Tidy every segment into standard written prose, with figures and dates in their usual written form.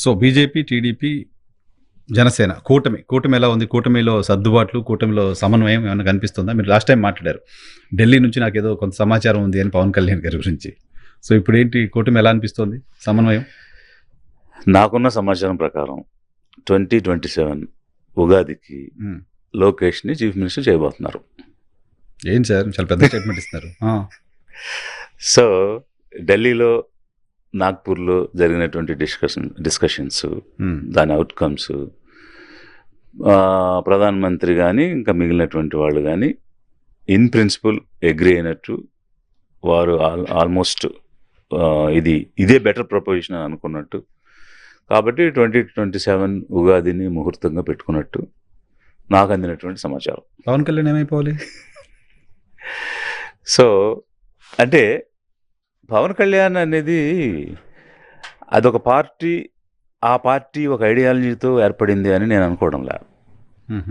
So BJP, TDP, Janasena కూటమి ఎలా ఉంది? కూటమిలో సర్దుబాట్లు, కూటమిలో సమన్వయం ఏమైనా కనిపిస్తుందా? మీరు లాస్ట్ టైం మాట్లాడారు. ఢిల్లీ నుంచి నాకేదో కొంత సమాచారం ఉంది అని పవన్ కళ్యాణ్ గారి గురించి. సో ఇప్పుడేంటి కూటమి ఎలా అనిపిస్తోంది? సమన్వయం? నాకున్న సమాచారం ప్రకారం 2027 ఉగాదికి లోకేష్ని చీఫ్ మినిస్టర్ చేయబోతున్నారు. ఏంటి సార్ చాలా పెద్ద స్టేట్మెంట్ ఇస్తున్నారు. సో ఢిల్లీలో, నాగ్పూర్లో జరిగినటువంటి డిస్కషన్స్, దాని అవుట్కమ్స్, ప్రధానమంత్రి కానీ ఇంకా మిగిలినటువంటి వాళ్ళు కానీ ఇన్ ప్రిన్సిపల్ అగ్రీ అయినట్టు వారు ఆల్మోస్ట్ ఇదే బెటర్ ప్రపోజిషన్ అని అనుకున్నట్టు. కాబట్టి 2027 ఉగాదిని ముహూర్తంగా పెట్టుకున్నట్టు నాకు అందినటువంటి సమాచారం. పవన్ కళ్యాణ్ ఏమైపోవాలి? సో అంటే పవన్ కళ్యాణ్ అనేది అదొక పార్టీ, ఆ పార్టీ ఒక ఐడియాలజీతో ఏర్పడింది అని నేను అనుకోవడం లేదు.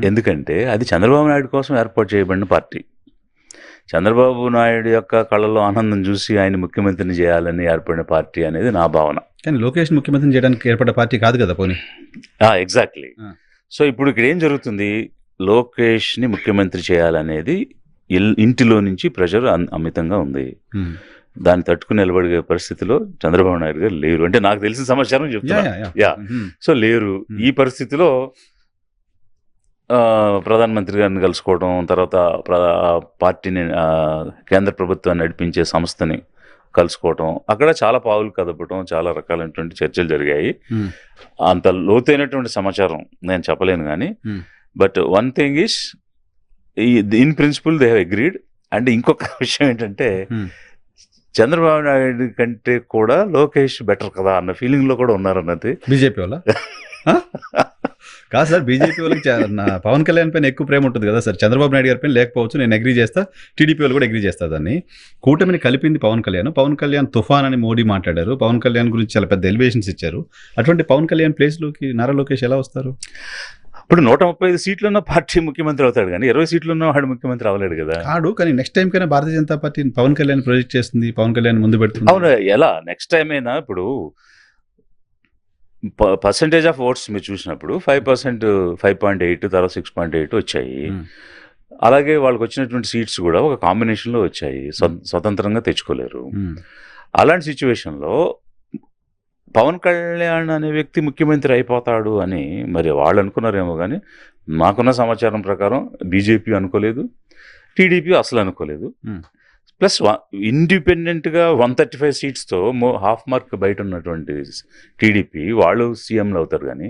ఎందుకంటే అది చంద్రబాబు నాయుడు కోసం ఏర్పాటు చేయబడిన పార్టీ. చంద్రబాబు నాయుడు యొక్క కళ్ళలో ఆనందం చూసి ఆయన ముఖ్యమంత్రిని చేయాలని ఏర్పడిన పార్టీ అనేది నా భావన. కానీ లోకేష్ ముఖ్యమంత్రిని చేయడానికి ఏర్పడ్డ పార్టీ కాదు కదా పోనీ. ఎగ్జాక్ట్లీ. సో ఇప్పుడు ఇక్కడ ఏం జరుగుతుంది, లోకేష్ని ముఖ్యమంత్రి చేయాలనేది ఇంటిలో నుంచి ప్రెషర్ అమితంగా ఉంది. దాన్ని తట్టుకుని నిలబడే పరిస్థితిలో చంద్రబాబు నాయుడు గారు లేరు. అంటే నాకు తెలిసిన సమాచారం చెప్తున్నా. సో లేరు. ఈ పరిస్థితిలో ప్రధానమంత్రి గారిని కలుసుకోవడం, తర్వాత పార్టీని, కేంద్ర ప్రభుత్వాన్ని నడిపించే సంస్థని కలుసుకోవటం, అక్కడ చాలా పావులు కదపటం, చాలా రకాలైనటువంటి చర్చలు జరిగాయి. అంత లోతైనటువంటి సమాచారం నేను చెప్పలేను కానీ, but one thing is in principle they have agreed. And ఇంకొక విషయం ఏంటంటే చంద్రబాబు నాయుడు కంటే కూడా లోకేష్ బెటర్ కదా అన్న ఫీలింగ్ లో కూడా ఉన్నారన్నది బీజేపీ వల్ల కాదు సార్. బీజేపీ వాళ్ళకి పవన్ కళ్యాణ్ పైన ఎక్కువ ప్రేమ ఉంటుంది కదా సార్. చంద్రబాబు నాయుడు గారి పైన లేకపోవచ్చు, నేను అగ్రీ చేస్తా. టీడీపీ వాళ్ళు కూడా అగ్రీ చేస్తా. దాన్ని కూటమిని కలిపింది పవన్ కళ్యాణ్. పవన్ కళ్యాణ్ తుఫాన్ అని మోడీ మాట్లాడారు. పవన్ కళ్యాణ్ గురించి చాలా పెద్ద ఎలివేషన్స్ ఇచ్చారు. అటువంటి పవన్ కళ్యాణ్ ప్లేస్లోకి నారా లోకేష్ ఎలా వస్తారు? ఇప్పుడు 135 సీట్లున్న పార్టీ ముఖ్యమంత్రి అవుతాడు కానీ 20 సీట్లు ఉన్న వాడు ముఖ్యమంత్రి అవ్వలేడు కదా. కాడు, కానీ నెక్స్ట్ టైం కైనా భారతీయ జనతా పార్టీ పవన్ కళ్యాణ్ ప్రొజెక్ట్ చేస్తుంది, పవన్ కళ్యాణ్ ముందు పెడుతుంది. అవును, ఎలా నెక్స్ట్ టైం అయినా ఇప్పుడు పర్సంటేజ్ ఆఫ్ ఓట్స్ మీరు చూసినప్పుడు 5%, 5.8, తర్వాత 6.8 వచ్చాయి. అలాగే వాళ్ళకి వచ్చినటువంటి సీట్స్ కూడా ఒక కాంబినేషన్లో వచ్చాయి, స్వతంత్రంగా తెచ్చుకోలేరు. అలాంటి సిచ్యువేషన్లో పవన్ కళ్యాణ్ అనే వ్యక్తి ముఖ్యమంత్రి అయిపోతాడు అని మరి వాళ్ళు అనుకున్నారేమో కానీ మాకున్న సమాచారం ప్రకారం బీజేపీ అనుకోలేదు, టీడీపీ అసలు అనుకోలేదు. ప్లస్ ఇండిపెండెంట్గా 135 సీట్స్తో హాఫ్ మార్క్ బయట ఉన్నటువంటి టీడీపీ వాళ్ళు సీఎంలు అవుతారు కానీ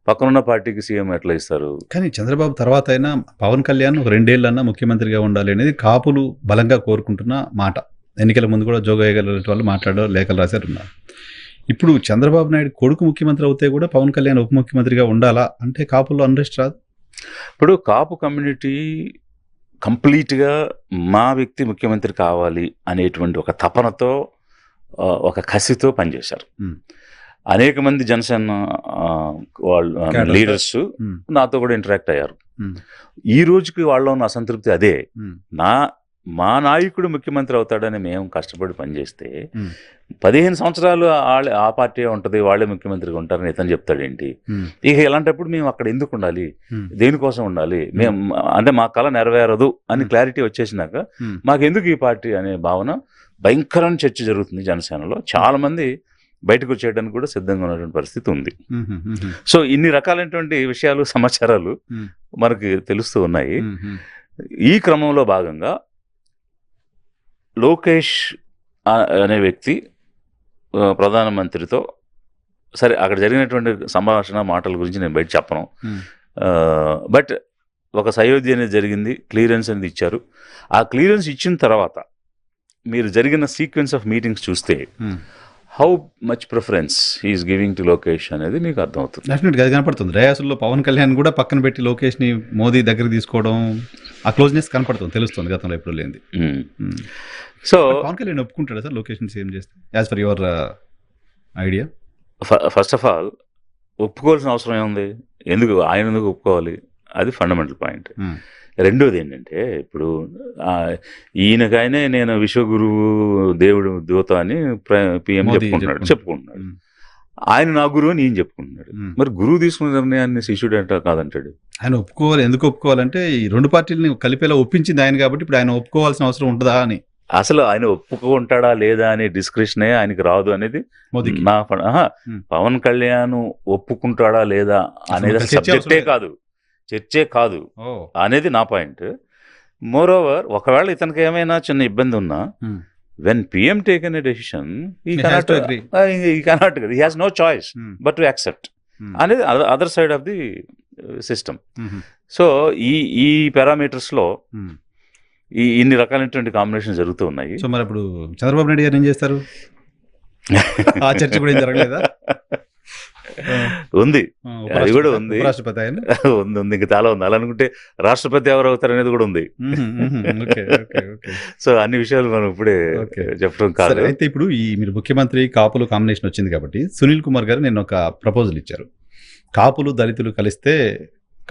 పక్కనున్న పార్టీకి సీఎం ఎట్లా ఇస్తారు? కానీ చంద్రబాబు తర్వాత అయినా పవన్ కళ్యాణ్ ఒక 2 ఏళ్ళన్నా ముఖ్యమంత్రిగా ఉండాలి అనేది కాపులు బలంగా కోరుకుంటున్న మాట. ఎన్నికల ముందు కూడా జోగయ్య వాళ్ళు మాట్లాడారు, లేఖలు రాశారు. ఇప్పుడు చంద్రబాబు నాయుడు కొడుకు ముఖ్యమంత్రి అవుతే కూడా పవన్ కళ్యాణ్ ఉప ముఖ్యమంత్రిగా ఉండాలా అంటే కాపుల్లో అన్రెస్ట్ రాదు? ఇప్పుడు కాపు కమ్యూనిటీ కంప్లీట్గా మా వ్యక్తి ముఖ్యమంత్రి కావాలి అనేటువంటి ఒక తపనతో, ఒక కసితో పనిచేశారు. అనేక మంది జనసేన వాళ్ళు లీడర్స్ నాతో కూడా ఇంటరాక్ట్ అయ్యారు. ఈ రోజుకి వాళ్ళలో ఉన్న అసంతృప్తి అదే. మా నాయకుడు ముఖ్యమంత్రి అవుతాడని మేము కష్టపడి పనిచేస్తే 15 సంవత్సరాలు ఆ పార్టీ ఉంటుంది, వాళ్ళే ముఖ్యమంత్రిగా ఉంటారని ఇతను చెప్తాడేంటి? ఇక ఇలాంటప్పుడు మేము అక్కడ ఎందుకు ఉండాలి, దేనికోసం ఉండాలి, మేము అంటే మా కళ నెరవేరదు అని క్లారిటీ వచ్చేసినాక మాకెందుకు ఈ పార్టీ అనే భావన భయంకరమైన చర్చ జరుగుతుంది జనసేనలో. చాలా మంది బయటకు వచ్చేయడానికి కూడా సిద్ధంగా ఉన్నటువంటి పరిస్థితి ఉంది. సో ఇన్ని రకాలైనటువంటి విషయాలు, సమాచారాలు మనకి తెలుస్తూ ఉన్నాయి. ఈ క్రమంలో భాగంగా లోకేష్ అనే వ్యక్తి ప్రధానమంత్రితో, సరే అక్కడ జరిగినటువంటి సంభాషణ మాటల గురించి నేను బయట చెప్పను, బట్ ఒక సయోధ్య అనేది జరిగింది, క్లియరెన్స్ అనేది ఇచ్చారు. ఆ క్లియరెన్స్ ఇచ్చిన తర్వాత మీరు జరిగిన సీక్వెన్స్ ఆఫ్ మీటింగ్స్ చూస్తే how much preference he's giving to Lokesh అనేది మీకు అర్థమవుతుంది. డెఫినెట్గా అది కనపడుతుంది. డయాసుల్లో పవన్ కళ్యాణ్ కూడా పక్కన పెట్టి లోకేష్ని మోదీ దగ్గర తీసుకోవడం, ఆ క్లోజ్నెస్ కనపడుతుంది, తెలుస్తుంది, గతంలో ఎప్పుడు లేనిది. సో పవన్ కళ్యాణ్ ఒప్పుకుంటాడా సార్ లోకేష్ని సీఎం చేస్తే, as for your idea? First of all ఒప్పుకోవాల్సిన అవసరం ఏముంది? ఆయన ఎందుకు ఒప్పుకోవాలి? అది ఫండమెంటల్ పాయింట్. రెండోది ఏంటంటే, ఇప్పుడు ఈయనకైనా నేను విశ్వగురువు, దేవుడు దూత అని పిఎం చెప్పుకుంటున్నాడు. ఆయన నా గురువు అని ఈయన చెప్పుకుంటున్నాడు. మరి గురువు తీసుకున్న నిర్ణయాన్ని శిష్యుడు అంటే కాదంటాడు. ఆయన ఒప్పుకోవాలి. ఎందుకు ఒప్పుకోవాలంటే ఈ రెండు పార్టీలని కలిపేలా ఒప్పించింది ఆయన కాబట్టి ఇప్పుడు ఆయన ఒప్పుకోవాల్సిన అవసరం ఉంటుందా అని. అసలు ఆయన ఒప్పుకుంటాడా లేదా అనే డిస్కషనే ఆయనకి రాదు అనేది మోదీకి. నా పవన్ కళ్యాణ్ ఒప్పుకుంటాడా లేదా అనేది అసలు చర్చే సబ్జెక్టే అవసరం కాదు, చర్చే కాదు ఓ అనేది నా పాయింట్. మోర్ ఓవర్ ఒకవేళ ఇతనికి ఏమైనా చిన్న ఇబ్బంది ఉన్నా when PM taken a decision, he He cannot has to agree. he cannot, he has no choice but to accept అనేది other side of the system. So ఈ పారామీటర్స్ లో ఇన్ని రకాలైనటువంటి కాంబినేషన్ జరుగుతూ ఉన్నాయి. సో మరి ఇప్పుడు చంద్రబాబు నాయుడు గారు ఏం చేస్తారు? ఆ చర్చ కూడా ఏం జరగలేదా? ఉంది, అది కూడా ఉంది, ఉపరాష్ట్రపతి ఆయన ఉంది, ఇంకా చాలా ఉంది. అలా అనుకుంటే రాష్ట్రపతి ఎవరు అవుతారు అనేది కూడా ఉంది. సో అన్ని విషయాలు మనం ఇప్పుడే చెప్పడం కాదు. అయితే ఇప్పుడు ఈ మీరు ముఖ్యమంత్రి కాపులు కాంబినేషన్ వచ్చింది కాబట్టి సునీల్ కుమార్ గారు నేను ఒక ప్రపోజల్ ఇచ్చారు. కాపులు దళితులు కలిస్తే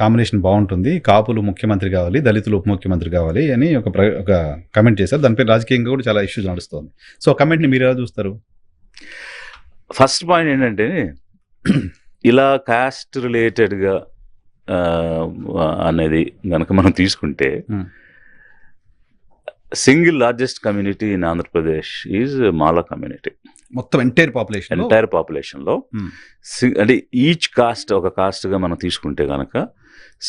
కాంబినేషన్ బాగుంటుంది, కాపులు ముఖ్యమంత్రి కావాలి, దళితులు ఉప ముఖ్యమంత్రి కావాలి అని ఒక కమెంట్ చేశారు. దానిపై రాజకీయంగా కూడా చాలా ఇష్యూస్ నడుస్తుంది. సో ఆ కమెంట్ని మీరు ఎలా చూస్తారు? ఫస్ట్ పాయింట్ ఏంటంటే ఇలా కాస్ట్ రిలేటెడ్గా అనేది కనుక మనం తీసుకుంటే single largest community in Andhra Pradesh is Mala community. మొత్తం ఎంటైర్ పాపులేషన్లో అంటే ఈచ్ కాస్ట్ ఒక కాస్ట్గా మనం తీసుకుంటే కనుక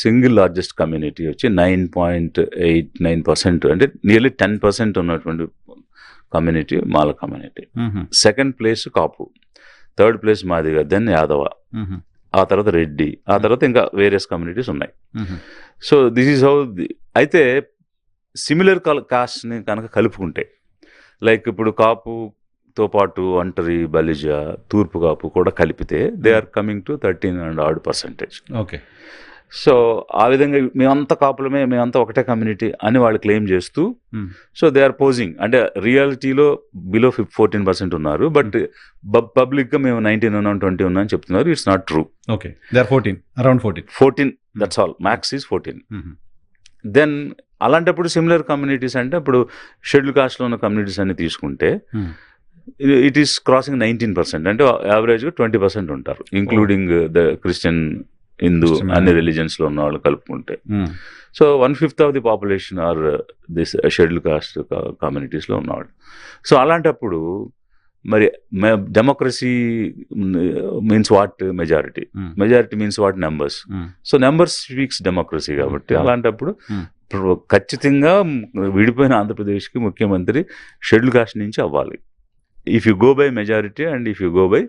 సింగిల్ లార్జెస్ట్ కమ్యూనిటీ వచ్చి 9.89%, అంటే నియర్లీ 10% ఉన్నటువంటి community Mala community. Second place Kapu, third place Madiga, then Yadava, ఆ తర్వాత రెడ్డి, ఆ తర్వాత ఇంకా వేరియస్ కమ్యూనిటీస్ ఉన్నాయి. So this is how. అయితే సిమిలర్ కాస్ట్ని కనుక కలుపుకుంటే, లైక్ ఇప్పుడు కాపుతో పాటు ఒంటరి, బలిజ, తూర్పు కాపు కూడా కలిపితే they are coming to 13% okay. So ఆ విధంగా మేమంతా కాపులమే, మేమంతా ఒకటే కమ్యూనిటీ అని వాళ్ళు క్లెయిమ్ చేస్తూ, సో దే ఆర్ పోజింగ్, అంటే రియాలిటీలో బిలో 14% ఉన్నారు, బట్ పబ్లిక్గా మేము 19 ఉన్నాం, 20 ఉన్నాం అని చెప్తున్నారు. It's not true. Okay, they are 14 that's all, max is 14. Then అలాంటప్పుడు సిమిలర్ కమ్యూనిటీస్ అంటే ఇప్పుడు షెడ్యూల్ కాస్ట్లో ఉన్న కమ్యూనిటీస్ అన్ని తీసుకుంటే ఇట్ ఈస్ క్రాసింగ్ 19%, అంటే యావరేజ్గా 20% ఉంటారు, ఇంక్లూడింగ్ ద క్రిస్టియన్, హిందూ, అన్ని రిలీజన్స్లో ఉన్న వాళ్ళు కలుపుకుంటే. So 1/5 of the population are this schedule caste కమ్యూనిటీస్లో ఉన్నవాళ్ళు. సో అలాంటప్పుడు మరి democracy means what? Majority means what? Numbers. So numbers speaks democracy కాబట్టి అలాంటప్పుడు ఖచ్చితంగా విడిపోయిన ఆంధ్రప్రదేశ్కి ముఖ్యమంత్రి షెడ్యూల్ కాస్ట్ నుంచి అవ్వాలి. If you go by majority and if you go by